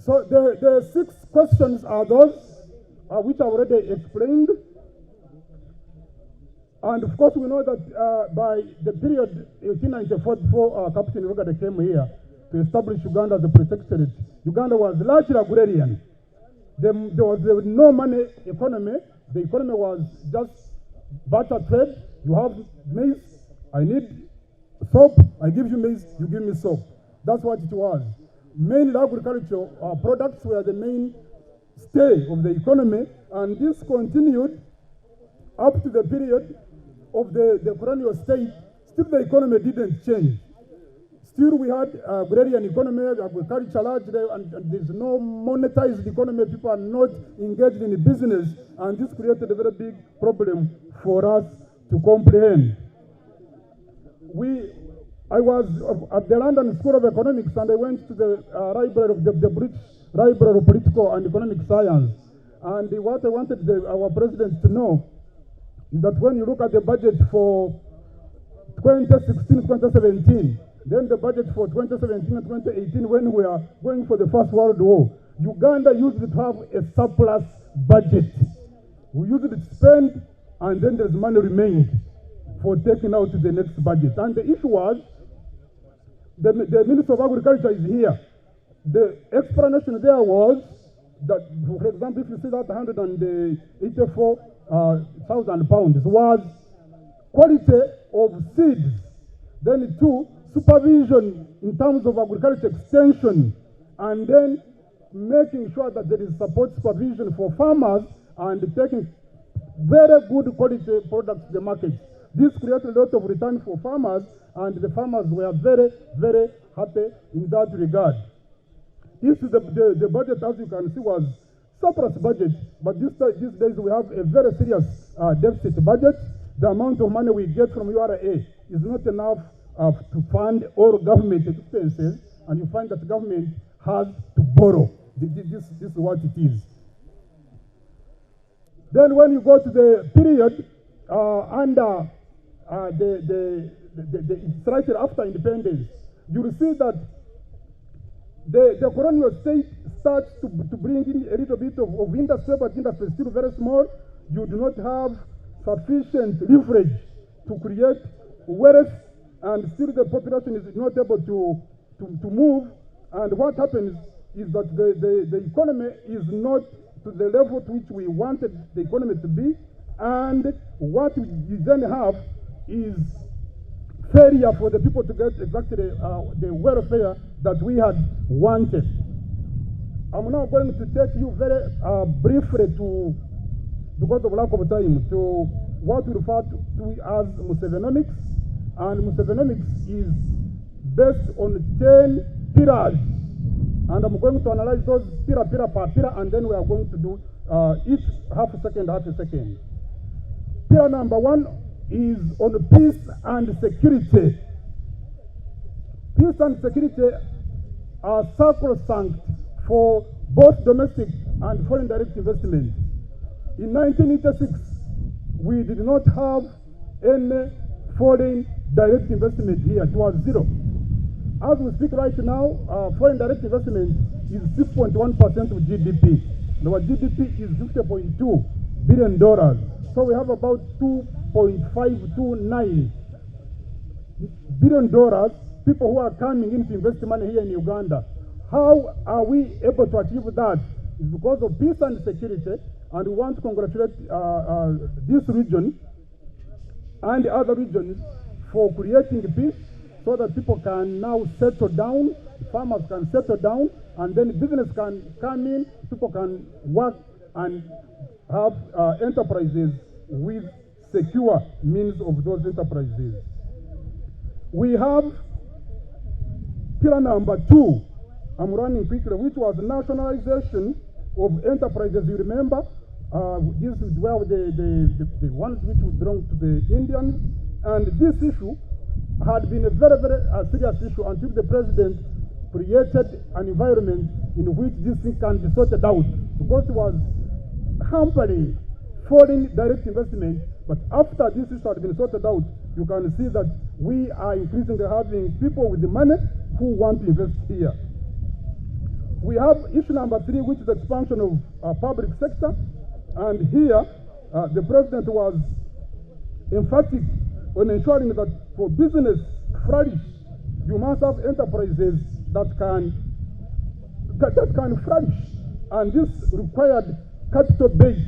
So the 6 questions are those which I already explained. And of course, we know that by the period 1894, before Captain Nuwagaba came here to establish Uganda as a protectorate, Uganda was largely agrarian. There was no money economy. The economy was just barter trade. You have maize, I need soap, I give you maize, you give me soap. That's what it was. Mainly agricultural products were the main stay of the economy, and this continued up to the period of the colonial state. Still the economy didn't change. Still we had agrarian economy, agriculture largely, and there's no monetized economy. People are not engaged in business, and this created a very big problem for us to comprehend. I was at the London School of Economics, and I went to the library of the British Library of Political and Economic Science. And what I wanted our president to know is that when you look at the budget for 2016-2017, then the budget for 2017 and 2018, when we are going for the First World War, Uganda used to have a surplus budget. We used to spend, and then there's money remained for taking out the next budget. And the issue was, the Minister of Agriculture is here. The explanation there was that, for example, if you see that 184,000 pounds was quality of seeds. Then 2, supervision in terms of agriculture extension, and then making sure that there is support supervision for farmers and taking very good quality products to the market. This created a lot of return for farmers, and the farmers were very, very happy in that regard. This is the budget, as you can see, was surplus budget, but these days we have a very serious deficit budget. The amount of money we get from URA is not enough to fund all government expenses, and you find that the government has to borrow. This is what it is. Then when you go to the period under it's right after independence, you will see that the colonial state starts to bring in a little bit of industry, but industry is still very small. You do not have sufficient leverage to create wealth, and still the population is not able to move. And what happens is that the economy is not to the level to which we wanted the economy to be, and what you then have is failure for the people to get exactly the welfare that we had wanted. I'm now going to take you very briefly to, because of lack of time, to what we refer to as Musevenomics. And Musevenomics is based on 10 pillars. And I'm going to analyze those pillar per pillar, and then we are going to do each half a second. Pillar number 1 is on peace and security. Peace and security are sacrosanct for both domestic and foreign direct investment. In 1986, we did not have any foreign direct investment here. It was 0. As we speak right now, foreign direct investment is 6.1% of GDP. Our GDP is $50.2 billion. So we have about $2.529 billion people who are coming in to invest money here in Uganda. How are we able to achieve that? It's because of peace and security, and we want to congratulate this region and the other regions for creating peace, so that people can now settle down, farmers can settle down, and then business can come in, people can work and have enterprises with secure means of those enterprises. We have pillar number 2, I'm running quickly, which was nationalization of enterprises. You remember, this is where the ones which belong to the Indians, and this issue had been a very, very serious issue until the president created an environment in which this thing can be sorted out, because it was hampering foreign direct investment. But after this issue had been sorted out, you can see that we are increasingly having people with the money who want to invest here. We have issue number 3, which is expansion of public sector. And here, the president was emphatic on ensuring that for business to flourish, you must have enterprises that can flourish. And this required capital base.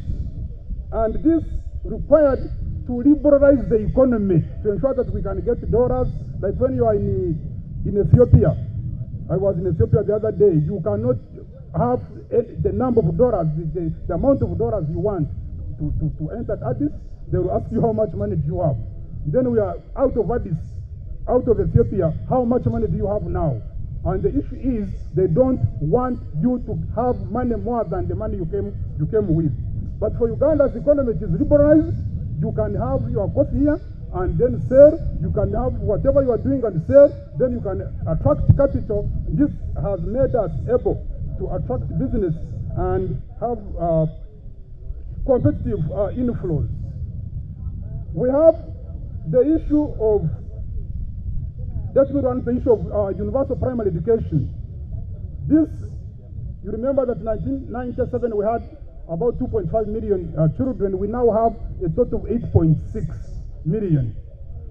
And this required to liberalize the economy to ensure that we can get dollars. Like when you are in Ethiopia, I was in Ethiopia the other day, you cannot have the number of dollars, the amount of dollars you want to enter Addis. They will ask you how much money do you have. Then we are out of Addis, out of Ethiopia, how much money do you have now? And the issue is they don't want you to have money more than the money you came with. But for Uganda's economy, it is liberalized. You can have your coffee here and then sell. You can have whatever you are doing and sell. Then you can attract capital. This has made us able to attract business and have competitive inflows. We have the issue of, let's move on to the issue of universal primary education. This, you remember that in 1997 we had about 2.5 million children. We now have a total of 8.6 million.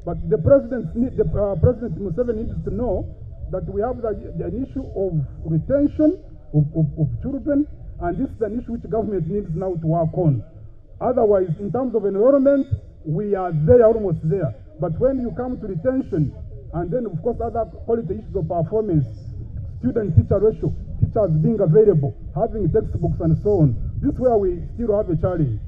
But the President Musevenomics needs to know that we have an issue of retention of children, and this is an issue which government needs now to work on. Otherwise, in terms of enrollment, we are there, almost there. But when you come to retention, and then of course other quality issues of performance, student-teacher ratio, teachers being available, having textbooks and so on, this is where we still have a challenge.